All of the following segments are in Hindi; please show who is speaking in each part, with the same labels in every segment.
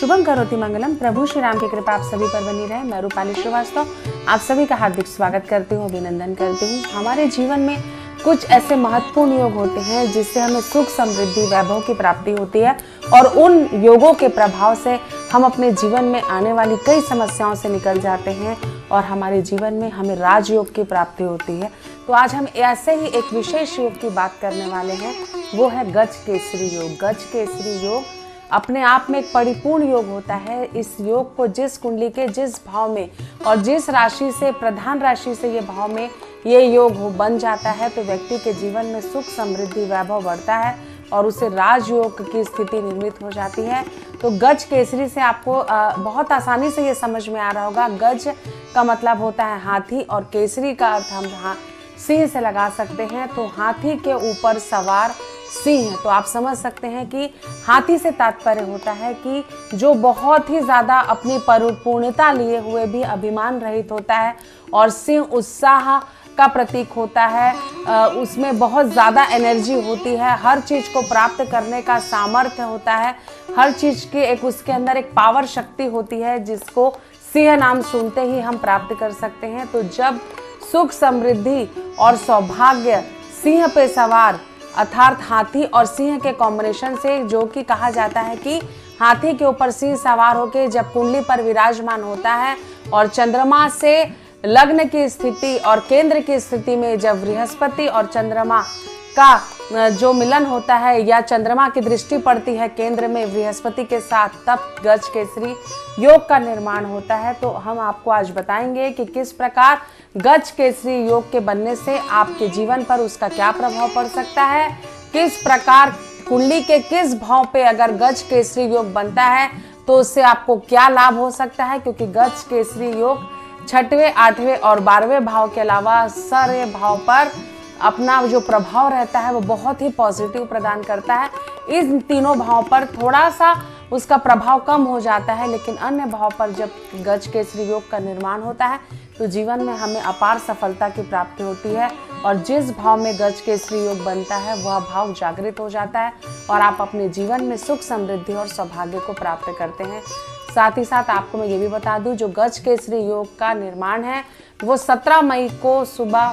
Speaker 1: शुभम करोति मंगलम। प्रभु श्री राम की कृपा आप सभी पर बनी रहे। मैं रूपाली श्रीवास्तव आप सभी का हार्दिक स्वागत करती हूँ, अभिनंदन करती हूँ। हमारे जीवन में कुछ ऐसे महत्वपूर्ण योग होते हैं जिससे हमें सुख, समृद्धि, वैभव की प्राप्ति होती है और उन योगों के प्रभाव से हम अपने जीवन में आने वाली कई समस्याओं से निकल जाते हैं और हमारे जीवन में हमें राजयोग की प्राप्ति होती है। तो आज हम ऐसे ही एक विशेष योग की बात करने वाले हैं, वो है गज केसरी योग। गज केसरी योग अपने आप में एक परिपूर्ण योग होता है। इस योग को जिस कुंडली के जिस भाव में और जिस राशि से, प्रधान राशि से ये भाव में ये योग बन जाता है तो व्यक्ति के जीवन में सुख, समृद्धि, वैभव बढ़ता है और उसे राजयोग की स्थिति निर्मित हो जाती है। तो गज केसरी से आपको बहुत आसानी से ये समझ में आ रहा होगा। गज का मतलब होता है हाथी और केसरी का अर्थ हम सिंह से लगा सकते हैं। तो हाथी के ऊपर सवार सिंह, तो आप समझ सकते हैं कि हाथी से तात्पर्य होता है कि जो बहुत ही ज़्यादा अपनी परिपूर्णता लिए हुए भी अभिमान रहित होता है, और सिंह उत्साह का प्रतीक होता है। उसमें बहुत ज़्यादा एनर्जी होती है, हर चीज़ को प्राप्त करने का सामर्थ्य होता है, हर चीज़ के एक उसके अंदर एक पावर शक्ति होती है जिसको सिंह नाम सुनते ही हम प्राप्त कर सकते हैं। तो जब सुख, समृद्धि और सौभाग्य सिंह पे सवार अर्थात हाथी और सिंह के कॉम्बिनेशन से, जो कि कहा जाता है कि हाथी के ऊपर सिंह सवार होकर जब कुंडली पर विराजमान होता है और चंद्रमा से लग्न की स्थिति और केंद्र की स्थिति में जब बृहस्पति और चंद्रमा का जो मिलन होता है या चंद्रमा की दृष्टि पड़ती है केंद्र में बृहस्पति के साथ, तब गज केसरी योग का निर्माण होता है। तो हम आपको आज बताएंगे कि किस प्रकार गज केसरी योग के बनने से आपके जीवन पर उसका क्या प्रभाव पड़ सकता है, किस प्रकार कुंडली के किस भाव पे अगर गज केसरी योग बनता है तो उससे आपको क्या लाभ हो सकता है, क्योंकि गज केसरी योग 6वें, 8वें और 12वें भाव के अलावा सारे भाव पर अपना जो प्रभाव रहता है वो बहुत ही पॉजिटिव प्रदान करता है। इन तीनों भाव पर थोड़ा सा उसका प्रभाव कम हो जाता है, लेकिन अन्य भाव पर जब गज केसरी योग का निर्माण होता है तो जीवन में हमें अपार सफलता की प्राप्ति होती है और जिस भाव में गज केसरी योग बनता है वह भाव जागृत हो जाता है और आप अपने जीवन में सुख, समृद्धि और सौभाग्य को प्राप्त करते हैं। साथ ही साथ आपको मैं ये भी बता दूं, जो गज केसरी योग का निर्माण है वो 17 मई को सुबह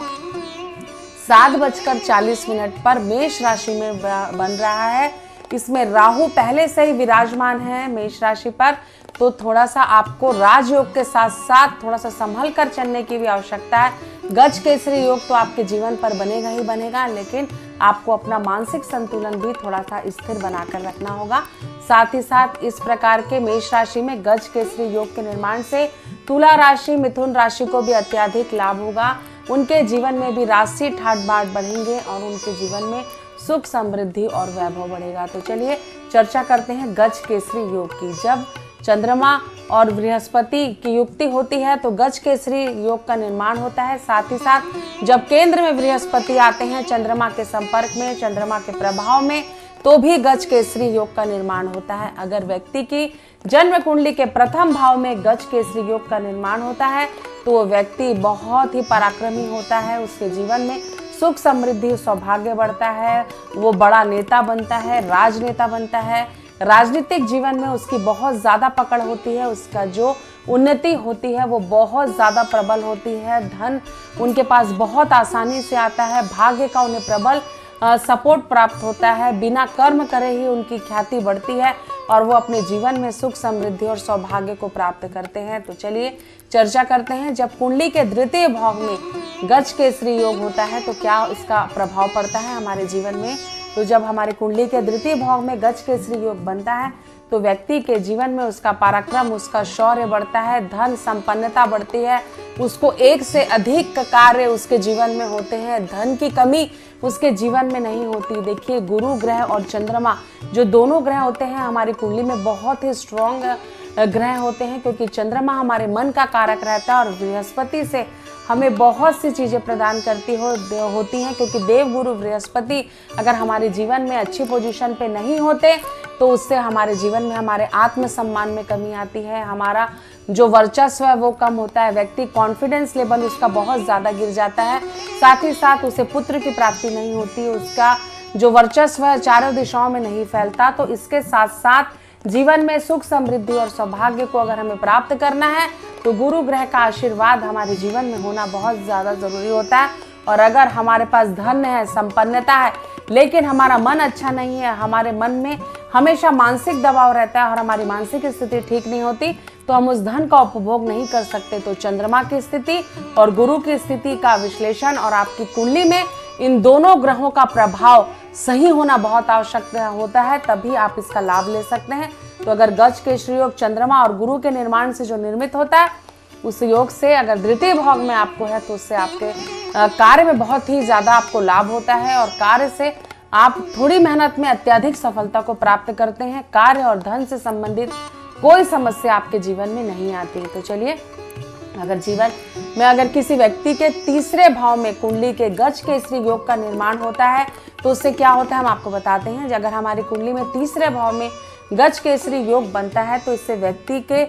Speaker 1: 7:40 पर मेष राशि में बन रहा है। इसमें राहु पहले से ही विराजमान है मेष राशि पर, तो थोड़ा सा आपको राजयोग के साथ साथ थोड़ा सा संभल कर चलने की भी आवश्यकता है। गज केसरी योग तो आपके जीवन पर बनेगा ही बनेगा, लेकिन आपको अपना मानसिक संतुलन भी थोड़ा सा स्थिर बनाकर रखना होगा। साथ ही साथ इस प्रकार के मेष राशि में गज केसरी योग के निर्माण से तुला राशि, मिथुन राशि को भी अत्यधिक लाभ होगा। उनके जीवन में भी राशि ठाट बाट बढ़ेंगे और उनके जीवन में सुख, समृद्धि और वैभव बढ़ेगा। तो चलिए चर्चा करते हैं गज केसरी योग की। जब चंद्रमा और बृहस्पति की युक्ति होती है तो गज केसरी योग का निर्माण होता है। साथ ही साथ जब केंद्र में बृहस्पति आते हैं चंद्रमा के संपर्क में, चंद्रमा के प्रभाव में, तो भी गज केसरी योग का निर्माण होता है। अगर व्यक्ति की जन्म कुंडली के प्रथम भाव में गज केसरी योग का निर्माण होता है तो वो व्यक्ति बहुत ही पराक्रमी होता है, उसके जीवन में सुख, समृद्धि, सौभाग्य बढ़ता है, वो बड़ा नेता बनता है, राजनेता बनता है, राजनीतिक जीवन में उसकी बहुत ज़्यादा पकड़ होती है, उसका जो उन्नति होती है वो बहुत ज़्यादा प्रबल होती है, धन उनके पास बहुत आसानी से आता है, भाग्य का उन्हें प्रबल सपोर्ट प्राप्त होता है, बिना कर्म करे ही उनकी ख्याति बढ़ती है और वो अपने जीवन में सुख, समृद्धि और सौभाग्य को प्राप्त करते हैं। तो चलिए चर्चा करते हैं, जब कुंडली के द्वितीय भाव में गज केसरी योग होता है तो क्या इसका प्रभाव पड़ता है हमारे जीवन में। तो जब हमारे कुंडली के द्वितीय भाव में गज केसरी योग बनता है तो व्यक्ति के जीवन में उसका पराक्रम, उसका शौर्य बढ़ता है, धन संपन्नता बढ़ती है, उसको एक से अधिक कार्य उसके जीवन में होते हैं, धन की कमी उसके जीवन में नहीं होती। देखिए, गुरु ग्रह और चंद्रमा जो दोनों ग्रह होते हैं हमारी कुंडली में बहुत ही स्ट्रॉन्ग ग्रह होते हैं, क्योंकि चंद्रमा हमारे मन का कारक रहता है और बृहस्पति से हमें बहुत सी चीज़ें प्रदान होती हैं, क्योंकि देवगुरु बृहस्पति अगर हमारे जीवन में अच्छी पोजीशन पे नहीं होते तो उससे हमारे जीवन में हमारे आत्मसम्मान में कमी आती है, हमारा जो वर्चस्व है वो कम होता है, व्यक्ति कॉन्फिडेंस लेवल उसका बहुत ज़्यादा गिर जाता है। साथ ही साथ उसे पुत्र की प्राप्ति नहीं होती, उसका जो वर्चस्व है चारों दिशाओं में नहीं फैलता। तो इसके साथ साथ जीवन में सुख समृद्धि और सौभाग्य को अगर हमें प्राप्त करना है तो गुरु ग्रह का आशीर्वाद हमारे जीवन में होना बहुत ज़्यादा ज़रूरी होता है। और अगर हमारे पास धन है, संपन्नता है, लेकिन हमारा मन अच्छा नहीं है, हमारे मन में हमेशा मानसिक दबाव रहता है और हमारी मानसिक स्थिति ठीक नहीं होती, तो हम उस धन का उपभोग नहीं कर सकते। तो चंद्रमा की स्थिति और गुरु की स्थिति का विश्लेषण और आपकी कुंडली में इन दोनों ग्रहों का प्रभाव सही होना बहुत आवश्यक होता है, तभी आप इसका लाभ ले सकते हैं। तो अगर गज केसरी योग चंद्रमा और गुरु के निर्माण से जो निर्मित होता है, उस योग से अगर द्वितीय भाव में आपको है तो उससे आपके कार्य में बहुत ही ज्यादा आपको लाभ होता है और कार्य से आप थोड़ी मेहनत में अत्यधिक सफलता को प्राप्त करते हैं। कार्य और धन से संबंधित कोई समस्या आपके जीवन में नहीं आती। तो चलिए, अगर जीवन में अगर किसी व्यक्ति के तीसरे भाव में कुंडली के गज केसरी योग का निर्माण होता है तो उससे क्या होता है हम आपको बताते हैं। अगर हमारी कुंडली में तीसरे भाव में गज केसरी योग बनता है तो इससे व्यक्ति के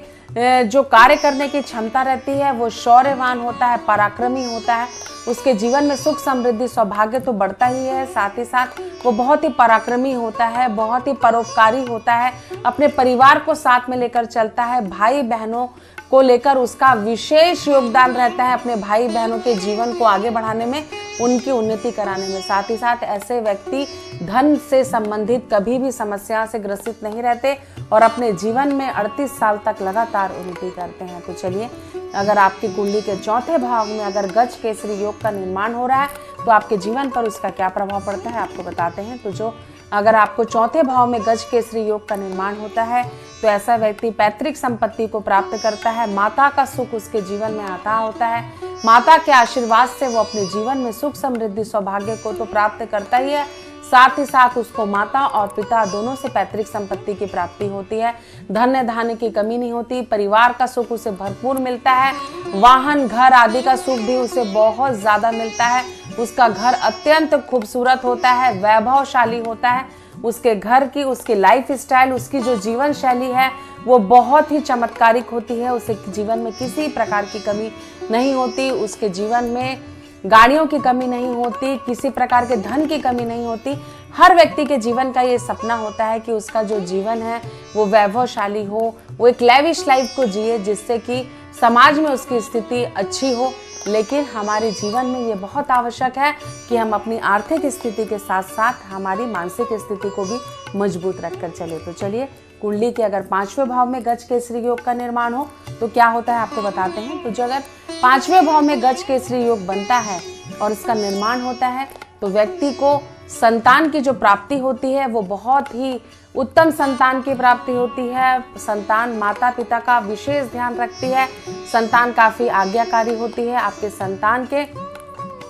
Speaker 1: जो कार्य करने की क्षमता रहती है वो शौर्यवान होता है, पराक्रमी होता है। उसके जीवन में सुख समृद्धि सौभाग्य तो बढ़ता ही है, साथ ही साथ वो बहुत ही पराक्रमी होता है, बहुत ही परोपकारी होता है, अपने परिवार को साथ में लेकर चलता है, भाई बहनों को लेकर उसका विशेष योगदान रहता है अपने भाई बहनों के जीवन को आगे बढ़ाने में, उनकी उन्नति कराने में। साथ ही साथ ऐसे व्यक्ति धन से संबंधित कभी भी समस्या से ग्रसित नहीं रहते और अपने जीवन में 38 साल तक लगातार उन्नति करते हैं। तो चलिए, अगर आपकी कुंडली के चौथे भाव में अगर गज केसरी योग का निर्माण हो रहा है तो आपके जीवन पर उसका क्या प्रभाव पड़ता है आपको बताते हैं। तो जो अगर आपको चौथे भाव में गज केसरी योग का निर्माण होता है तो ऐसा व्यक्ति पैतृक संपत्ति को प्राप्त करता है, माता का सुख उसके जीवन में आता होता है, माता के आशीर्वाद से वो अपने जीवन में सुख समृद्धि सौभाग्य को तो प्राप्त करता ही है, साथ ही साथ उसको माता और पिता दोनों से पैतृक संपत्ति की प्राप्ति होती है, धन्य धान्य की कमी नहीं होती, परिवार का सुख उसे भरपूर मिलता है, वाहन घर आदि का सुख भी उसे बहुत ज्यादा मिलता है, उसका घर अत्यंत खूबसूरत होता है, वैभवशाली होता है, उसके घर की उसकी लाइफ स्टाइल उसकी जो जीवन शैली है वो बहुत ही चमत्कारिक होती है, उसे जीवन में किसी प्रकार की कमी नहीं होती, उसके जीवन में गाड़ियों की कमी नहीं होती, किसी प्रकार के धन की कमी नहीं होती। हर व्यक्ति के जीवन का ये सपना होता है कि उसका जो जीवन है वो वैभवशाली हो, वो एक लैविश लाइफ को जिए जिससे कि समाज में उसकी स्थिति अच्छी हो। लेकिन हमारे जीवन में ये बहुत आवश्यक है कि हम अपनी आर्थिक स्थिति के साथ साथ हमारी मानसिक स्थिति को भी मजबूत रखकर चले। तो चलिए, कुंडली के अगर पांचवें भाव में गज केसरी योग का निर्माण हो तो क्या होता है आपको बताते हैं। तो जो अगर पांचवें भाव में गज केसरी योग बनता है और इसका निर्माण होता है तो व्यक्ति को संतान की जो प्राप्ति होती है वो बहुत ही उत्तम संतान की प्राप्ति होती है। संतान माता पिता का विशेष ध्यान रखती है, संतान काफी आज्ञाकारी होती है, आपके संतान के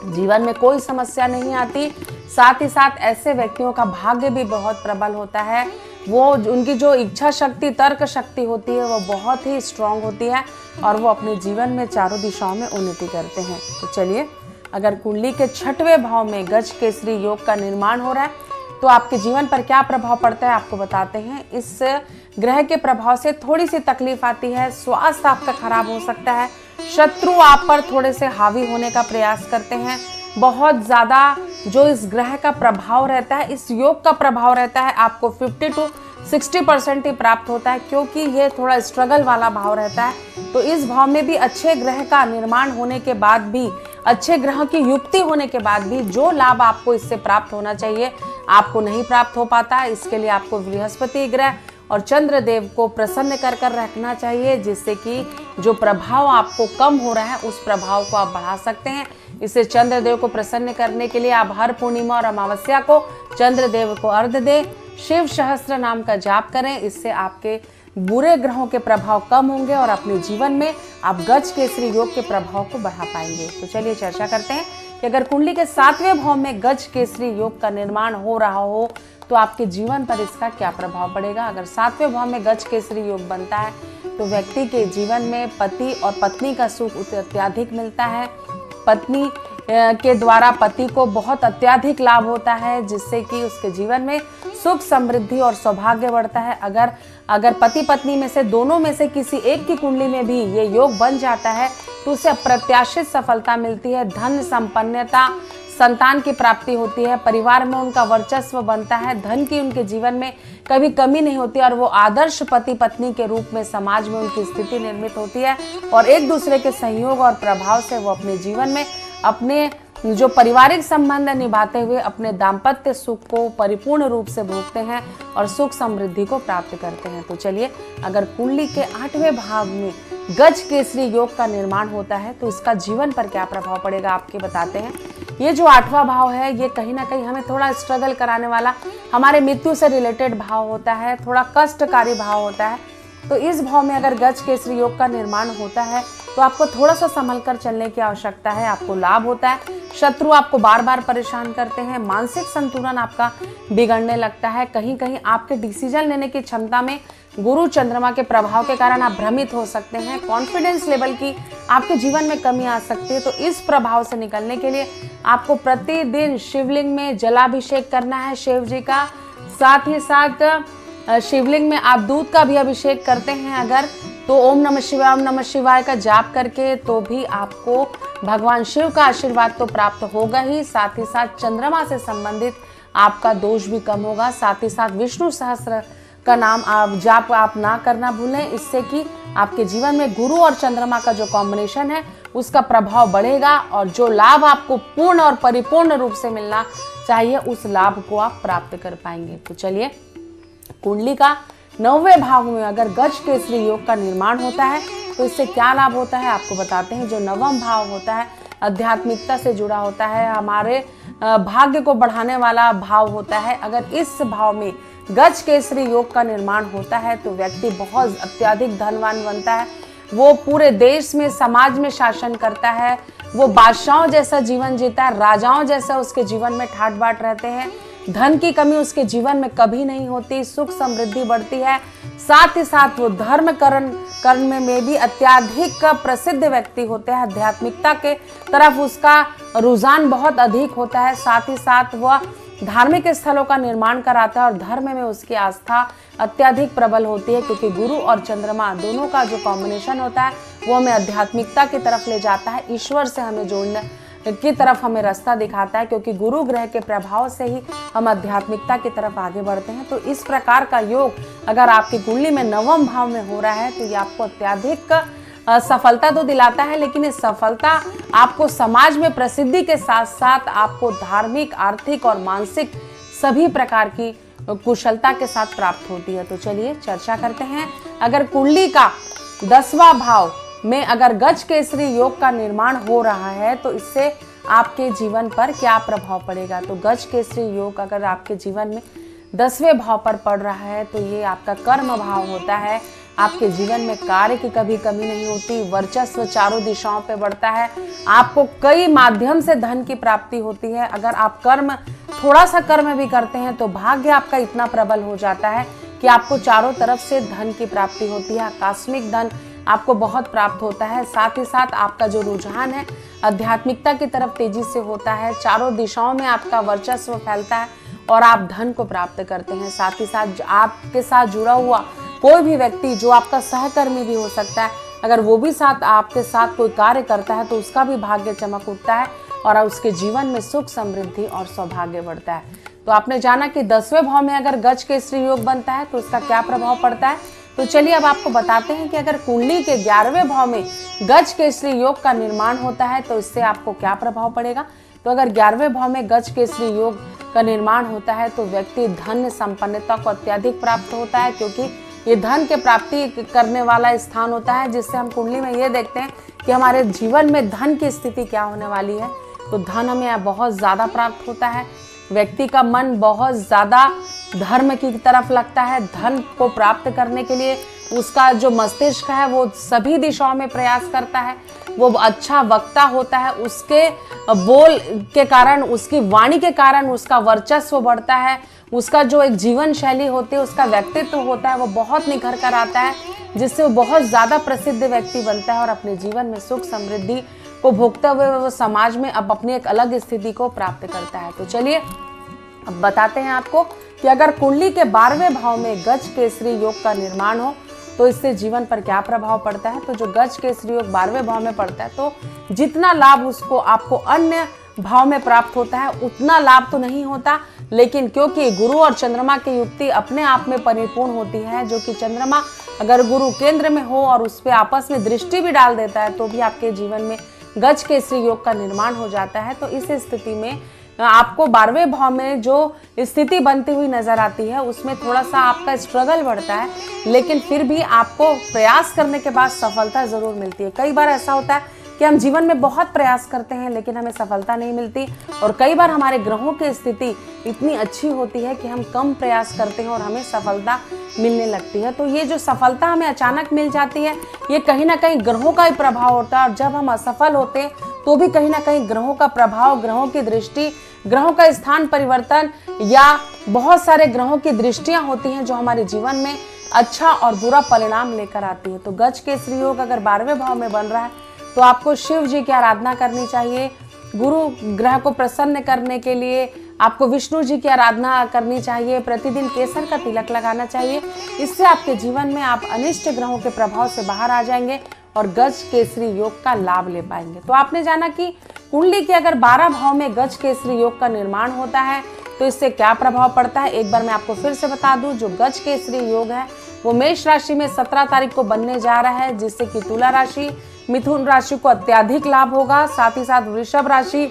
Speaker 1: जीवन में कोई समस्या नहीं आती। साथ ही साथ ऐसे व्यक्तियों का भाग्य भी बहुत प्रबल होता है, वो उनकी जो इच्छा शक्ति तर्क शक्ति होती है वो बहुत ही स्ट्रांग होती है और वो अपने जीवन में चारों दिशाओं में उन्नति करते हैं। तो चलिए, अगर कुंडली के छठवें भाव में गज केसरी योग का निर्माण हो रहा है तो आपके जीवन पर क्या प्रभाव पड़ता है आपको बताते हैं। इस ग्रह के प्रभाव से थोड़ी सी तकलीफ आती है, स्वास्थ्य आपका खराब हो सकता है, शत्रु आप पर थोड़े से हावी होने का प्रयास करते हैं, बहुत ज्यादा जो इस ग्रह का प्रभाव रहता है, इस योग का प्रभाव रहता है, आपको 50 to 60% ही प्राप्त होता है क्योंकि ये थोड़ा स्ट्रगल वाला भाव रहता है। तो इस भाव में भी अच्छे ग्रह का निर्माण होने के बाद भी, अच्छे ग्रह की युक्ति होने के बाद भी जो लाभ आपको इससे प्राप्त होना चाहिए आपको नहीं प्राप्त हो पाता। इसके लिए आपको बृहस्पति ग्रह और चंद्र देव को प्रसन्न कर रखना चाहिए, जिससे कि जो प्रभाव आपको कम हो रहा है उस प्रभाव को आप बढ़ा सकते हैं। इसे चंद्र देव को प्रसन्न करने के लिए आप हर पूर्णिमा और अमावस्या को चंद्र देव को अर्घ्य दें, शिव सहस्त्र नाम का जाप करें। इससे आपके बुरे ग्रहों के प्रभाव कम होंगे और अपने जीवन में आप गज केसरी योग के प्रभाव को बढ़ा पाएंगे। तो चलिए चर्चा करते हैं कि अगर कुंडली के सातवें भाव में गज केसरी योग का निर्माण हो रहा हो तो आपके जीवन पर इसका क्या प्रभाव पड़ेगा। अगर सातवें भाव में गज केसरी योग बनता है तो व्यक्ति के जीवन में पति और पत्नी का सुख अत्यधिक मिलता है, पत्नी के द्वारा पति को बहुत अत्यधिक लाभ होता है, जिससे कि उसके जीवन में सुख समृद्धि और सौभाग्य बढ़ता है। अगर पति पत्नी में से दोनों में से किसी एक की कुंडली में भी ये योग बन जाता है तो उसे अप्रत्याशित सफलता मिलती है, धन संपन्नता संतान की प्राप्ति होती है, परिवार में उनका वर्चस्व बनता है, धन की उनके जीवन में कभी कमी नहीं होती और वो आदर्श पति पत्नी के रूप में समाज में उनकी स्थिति निर्मित होती है और एक दूसरे के सहयोग और प्रभाव से वो अपने जीवन में अपने जो पारिवारिक संबंध निभाते हुए अपने दाम्पत्य सुख को परिपूर्ण रूप से भोगते हैं और सुख समृद्धि को प्राप्त करते हैं। तो चलिए, अगर कुंडली के 8वें भाव में गज केसरी योग का निर्माण होता है तो इसका जीवन पर क्या प्रभाव पड़ेगा आपके बताते हैं। ये जो 8वां भाव है ये कहीं ना कहीं हमें थोड़ा स्ट्रगल कराने वाला, हमारे मृत्यु से रिलेटेड भाव होता है, थोड़ा कष्टकारी भाव होता है। तो इस भाव में अगर गज केसरी योग का निर्माण होता है तो आपको थोड़ा सा संभल कर चलने की आवश्यकता है। आपको लाभ होता है, शत्रु आपको बार बार परेशान करते हैं, मानसिक संतुलन आपका बिगड़ने लगता है, कहीं कहीं आपके डिसीजन लेने की क्षमता में गुरु चंद्रमा के प्रभाव के कारण आप भ्रमित हो सकते हैं, कॉन्फिडेंस लेवल की आपके जीवन में कमी आ सकती है। तो इस प्रभाव से निकलने के लिए आपको प्रतिदिन शिवलिंग में जलाभिषेक करना है शिव जी का, साथ ही साथ शिवलिंग में आप दूध का भी अभिषेक करते हैं अगर तो ओम नमः शिवाय का जाप करके तो भी आपको भगवान शिव का आशीर्वाद तो प्राप्त होगा ही, साथ ही साथ चंद्रमा से संबंधित आपका दोष भी कम होगा। साथ ही साथ विष्णु सहस्त्र का नाम आप जाप आप ना करना भूलें, इससे कि आपके जीवन में गुरु और चंद्रमा का जो कॉम्बिनेशन है उसका प्रभाव बढ़ेगा और जो लाभ आपको पूर्ण और परिपूर्ण रूप से मिलना चाहिए उस लाभ को आप प्राप्त कर पाएंगे। तो चलिए, कुंडली का 9वें भाव में अगर गज केसरी योग का निर्माण होता है तो इससे क्या लाभ होता है आपको बताते हैं। जो 9वां भाव होता है आध्यात्मिकता से जुड़ा होता है, हमारे भाग्य को बढ़ाने वाला भाव होता है। अगर इस भाव में गज केसरी योग का निर्माण होता है तो व्यक्ति बहुत अत्यधिक धनवान बनता है, वो पूरे देश में समाज में शासन करता है, वो बादशाहों जैसा जीवन जीता है, राजाओं जैसा उसके जीवन में ठाट बाट रहते हैं, धन की कमी उसके जीवन में कभी नहीं होती, सुख समृद्धि बढ़ती है। साथ ही साथ वो धर्म कर्म में भी अत्यधिक प्रसिद्ध व्यक्ति होते हैं, आध्यात्मिकता के तरफ उसका रुझान बहुत अधिक होता है। साथ ही साथ वह धार्मिक स्थलों का निर्माण कराता है और धर्म में उसकी आस्था अत्यधिक प्रबल होती है, क्योंकि गुरु और चंद्रमा दोनों का जो कॉम्बिनेशन होता है वो हमें आध्यात्मिकता की तरफ ले जाता है, ईश्वर से हमें जोड़ने की तरफ हमें रास्ता दिखाता है, क्योंकि गुरु ग्रह के प्रभाव से ही हम आध्यात्मिकता की तरफ आगे बढ़ते हैं। तो इस प्रकार का योग अगर आपकी कुंडली में 9वें भाव में हो रहा है तो ये आपको अत्यधिक सफलता तो दिलाता है, लेकिन इस सफलता आपको समाज में प्रसिद्धि के साथ साथ आपको धार्मिक, आर्थिक और मानसिक सभी प्रकार की कुशलता के साथ प्राप्त होती है। तो चलिए चर्चा करते हैं, अगर कुंडली का 10वां भाव में अगर गज केसरी योग का निर्माण हो रहा है तो इससे आपके जीवन पर क्या प्रभाव पड़ेगा। तो गज केसरी योग अगर आपके जीवन में 10वें भाव पर पड़ रहा है तो ये आपका कर्म भाव होता है। आपके जीवन में कार्य की कभी कमी नहीं होती, वर्चस्व चारों दिशाओं पे बढ़ता है, आपको कई माध्यम से धन की प्राप्ति होती है। अगर आप थोड़ा सा कर्म भी करते हैं तो भाग्य आपका इतना प्रबल हो जाता है कि आपको चारों तरफ से धन की प्राप्ति होती है, आकस्मिक धन आपको बहुत प्राप्त होता है। साथ ही साथ आपका जो रुझान है आध्यात्मिकता की तरफ तेजी से होता है, चारों दिशाओं में आपका वर्चस्व फैलता है और आप धन को प्राप्त करते हैं। साथ ही साथ आपके साथ जुड़ा हुआ कोई भी व्यक्ति जो आपका सहकर्मी भी हो सकता है, अगर वो भी आपके साथ कोई कार्य करता है तो उसका भी भाग्य चमक उठता है और उसके जीवन में सुख समृद्धि और सौभाग्य बढ़ता है। तो आपने जाना कि 10वें भाव में अगर गज केसरी योग बनता है तो उसका क्या प्रभाव पड़ता है। तो चलिए अब आपको बताते हैं कि अगर कुंडली के 11वें भाव में गज केसरी योग का निर्माण होता है तो इससे आपको क्या प्रभाव पड़ेगा। तो अगर 11वें भाव में गज केसरी योग का निर्माण होता है तो व्यक्ति धन संपन्नता को अत्यधिक प्राप्त होता है, क्योंकि ये धन के प्राप्ति करने वाला स्थान होता है, जिससे हम कुंडली में ये देखते हैं कि हमारे जीवन में धन की स्थिति क्या होने वाली है। तो धन हमें बहुत ज़्यादा प्राप्त होता है, व्यक्ति का मन बहुत ज़्यादा धर्म की तरफ लगता है, धन को प्राप्त करने के लिए उसका जो मस्तिष्क है वो सभी दिशाओं में प्रयास करता है, वो अच्छा वक्ता होता है, उसके बोल के कारण, उसकी वाणी के कारण उसका वर्चस्व बढ़ता है, उसका जो एक जीवन शैली होती है, उसका व्यक्तित्व होता है वो बहुत निखर कर आता है, जिससे वो बहुत ज़्यादा प्रसिद्ध व्यक्ति बनता है और अपने जीवन में सुख समृद्धि को भोगते हुए वो समाज में अब अपनी एक अलग स्थिति को प्राप्त करता है। तो चलिए अब बताते हैं आपको कि अगर कुंडली के 12वें भाव में गज केसरी योग का निर्माण हो तो इससे जीवन पर क्या प्रभाव पड़ता है। तो जो गज केसरी योग 12वें भाव में पड़ता है तो जितना लाभ उसको आपको अन्य भाव में प्राप्त होता है उतना लाभ तो नहीं होता, लेकिन क्योंकि गुरु और चंद्रमा की युक्ति अपने आप में परिपूर्ण होती है, जो कि चंद्रमा अगर गुरु केंद्र में हो और उस पर आपस में दृष्टि भी डाल देता है तो भी आपके जीवन में गज केसरी योग का निर्माण हो जाता है। तो इस स्थिति में आपको 12वें भाव में जो स्थिति बनती हुई नजर आती है उसमें थोड़ा सा आपका स्ट्रगल बढ़ता है, लेकिन फिर भी आपको प्रयास करने के बाद सफलता जरूर मिलती है। कई बार ऐसा होता है कि हम जीवन में बहुत प्रयास करते हैं लेकिन हमें सफलता नहीं मिलती, और कई बार हमारे ग्रहों की स्थिति इतनी अच्छी होती है कि हम कम प्रयास करते हैं और हमें सफलता मिलने लगती है। तो ये जो सफलता हमें अचानक मिल जाती है ये कहीं ना कहीं ग्रहों का ही प्रभाव होता है, और जब हम असफल होते हैं तो भी कहीं ना कहीं ग्रहों का प्रभाव, ग्रहों की दृष्टि, ग्रहों का स्थान परिवर्तन या बहुत सारे ग्रहों की दृष्टियां होती हैं जो हमारे जीवन में अच्छा और बुरा परिणाम लेकर आती है। तो गज केसरी योग अगर 12वें भाव में बन रहा है तो आपको शिव जी की आराधना करनी चाहिए। गुरु ग्रह को प्रसन्न करने के लिए आपको विष्णु जी की आराधना करनी चाहिए। प्रतिदिन केसर का तिलक लगाना चाहिए। इससे आपके जीवन में आप अनिष्ट ग्रहों के प्रभाव से बाहर आ जाएंगे और गज केसरी योग का लाभ ले पाएंगे। तो आपने जाना कि कुंडली के अगर 12 भाव में गज केसरी योग का निर्माण होता है तो इससे क्या प्रभाव पड़ता है, एक बार मैं आपको फिर से बता दूं। जो गज केसरी योग है वो मेष राशि में 17 तारीख को बनने जा रहा है, जिससे कि तुला राशि, मिथुन राशि को अत्यधिक लाभ होगा। साथ ही साथ वृषभ राशि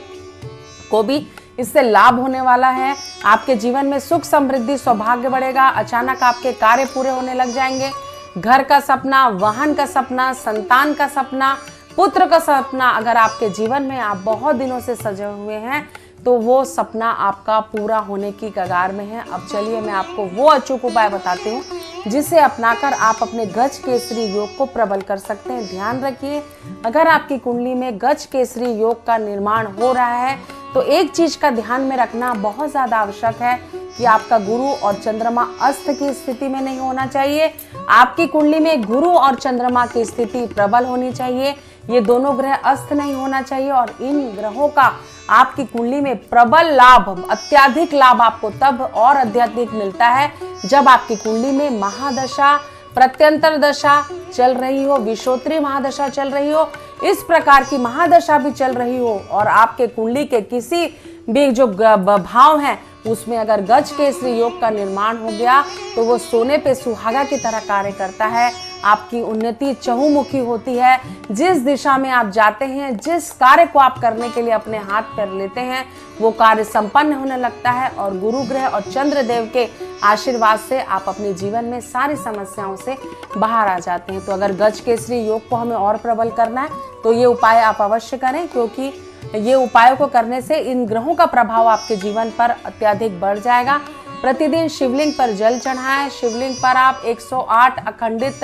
Speaker 1: को भी इससे लाभ होने वाला है। आपके जीवन में सुख समृद्धि सौभाग्य बढ़ेगा। अचानक आपके कार्य पूरे होने लग जाएंगे। घर का सपना, वाहन का सपना, संतान का सपना, पुत्र का सपना अगर आपके जीवन में आप बहुत दिनों से सजे हुए हैं तो वो सपना आपका पूरा होने की कगार में है। अब चलिए मैं आपको वो अचूक उपाय बताती हूँ जिसे अपनाकर आप अपने गज केसरी योग को प्रबल कर सकते हैं। ध्यान रखिए, अगर आपकी कुंडली में गज केसरी योग का निर्माण हो रहा है तो एक चीज का ध्यान में रखना बहुत ज्यादा आवश्यक है कि आपका गुरु और चंद्रमा अस्त की स्थिति में नहीं होना चाहिए। आपकी कुंडली में गुरु और चंद्रमा की स्थिति प्रबल होनी चाहिए। ये दोनों ग्रह अस्त नहीं होना चाहिए, और इन ग्रहों का आपकी कुंडली में प्रबल लाभ, अत्याधिक लाभ आपको तब और अत्यधिक मिलता है जब आपकी कुंडली में महादशा, प्रत्यंतर दशा चल रही हो, विषोत्री महादशा चल रही हो, इस प्रकार की महादशा भी चल रही हो, और आपके कुंडली के किसी भी जो भाव हैं उसमें अगर गज केसरी योग का निर्माण हो गया तो वो सोने पे सुहागा की तरह कार्य करता है। आपकी उन्नति चहुमुखी होती है। जिस दिशा में आप जाते हैं, जिस कार्य को आप करने के लिए अपने हाथ पर लेते हैं, वो कार्य संपन्न होने लगता है, और गुरु ग्रह और चंद्र देव के आशीर्वाद से आप अपने जीवन में सारी समस्याओं से बाहर आ जाते हैं। तो अगर गज केसरी योग को हमें और प्रबल करना है तो ये उपाय आप अवश्य करें, क्योंकि ये उपायों को करने से इन ग्रहों का प्रभाव आपके जीवन पर अत्यधिक बढ़ जाएगा। प्रतिदिन शिवलिंग पर जल चढ़ाएं। शिवलिंग पर आप 108 अखंडित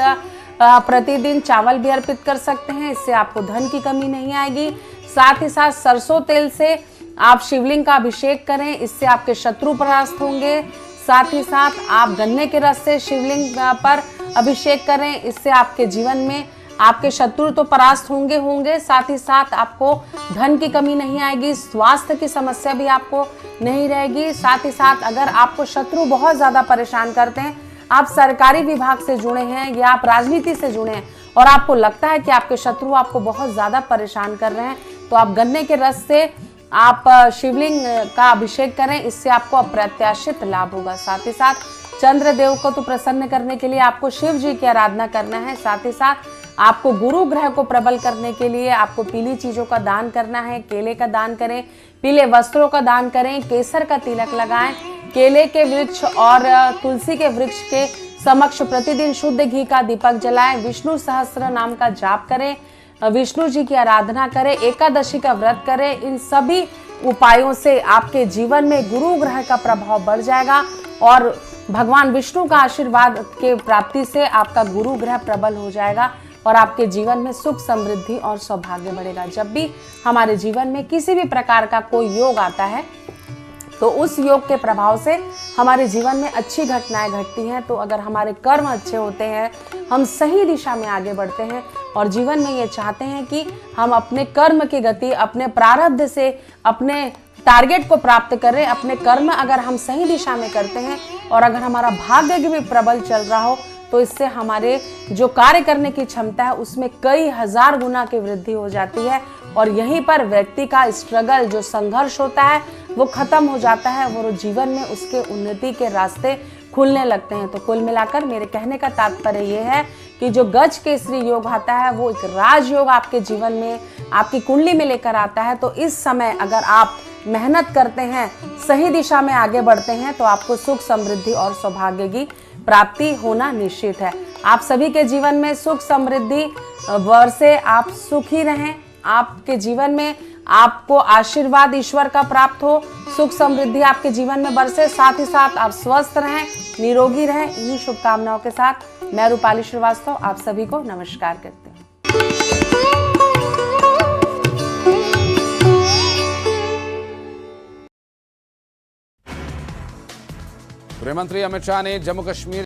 Speaker 1: प्रतिदिन चावल भी अर्पित कर सकते हैं। इससे आपको धन की कमी नहीं आएगी। साथ ही साथ सरसों तेल से आप शिवलिंग का अभिषेक करें, इससे आपके शत्रु परास्त होंगे। साथ ही साथ आप गन्ने के रस से शिवलिंग पर अभिषेक करें, इससे आपके जीवन में आपके शत्रु तो परास्त होंगे, साथ ही साथ आपको धन की कमी नहीं आएगी, स्वास्थ्य की समस्या भी आपको नहीं रहेगी। साथ ही साथ अगर आपको शत्रु बहुत ज्यादा परेशान करते हैं, आप सरकारी विभाग से जुड़े हैं या आप राजनीति से जुड़े हैं और आपको लगता है कि आपके शत्रु आपको बहुत ज्यादा परेशान कर रहे हैं, तो आप गन्ने के रस से आप शिवलिंग का अभिषेक करें, इससे आपको अप्रत्याशित लाभ होगा। साथ ही साथ चंद्रदेव को तो प्रसन्न करने के लिए आपको शिव जी की आराधना करना है। साथ ही साथ आपको गुरु ग्रह को प्रबल करने के लिए आपको पीली चीजों का दान करना है। केले का दान करें, पीले वस्त्रों का दान करें, केसर का तिलक लगाएं, केले के वृक्ष और तुलसी के वृक्ष के समक्ष प्रतिदिन शुद्ध घी का दीपक जलाएं, विष्णु सहस्त्र नाम का जाप करें, विष्णु जी की आराधना करें, एकादशी का व्रत करें। इन सभी उपायों से आपके जीवन में गुरु ग्रह का प्रभाव बढ़ जाएगा और भगवान विष्णु का आशीर्वाद के प्राप्ति से आपका गुरु ग्रह प्रबल हो जाएगा और आपके जीवन में सुख समृद्धि और सौभाग्य बढ़ेगा। जब भी हमारे जीवन में किसी भी प्रकार का कोई योग आता है तो उस योग के प्रभाव से हमारे जीवन में अच्छी घटनाएं घटती हैं। तो अगर हमारे कर्म अच्छे होते हैं, हम सही दिशा में आगे बढ़ते हैं और जीवन में ये चाहते हैं कि हम अपने कर्म की गति, अपने प्रारब्ध से अपने टारगेट को प्राप्त करें, अपने कर्म अगर हम सही दिशा में करते हैं और अगर हमारा भाग्य भी प्रबल चल रहा हो तो इससे हमारे जो कार्य करने की क्षमता है उसमें कई हजार गुना की वृद्धि हो जाती है और यहीं पर व्यक्ति का स्ट्रगल, जो संघर्ष होता है, वो खत्म हो जाता है और जीवन में उसके उन्नति के रास्ते खुलने लगते हैं। तो कुल मिलाकर मेरे कहने का तात्पर्य ये है कि जो गज केसरी योग आता है वो एक राजयोग आपके जीवन में, आपकी कुंडली में लेकर आता है। तो इस समय अगर आप मेहनत करते हैं, सही दिशा में आगे बढ़ते हैं, तो आपको सुख, समृद्धि और सौभाग्य की प्राप्ति होना निश्चित है। आप सभी के जीवन में सुख समृद्धि बरसे, आप सुखी रहें, आपके जीवन में आपको आशीर्वाद ईश्वर का प्राप्त हो, सुख समृद्धि आपके जीवन में बरसे, साथ ही साथ आप स्वस्थ रहें, निरोगी रहें। इन्हीं शुभकामनाओं के साथ मैं रूपाली श्रीवास्तव आप सभी को नमस्कार करती हूँ।
Speaker 2: गृह मंत्री अमित शाह ने जम्मू कश्मीर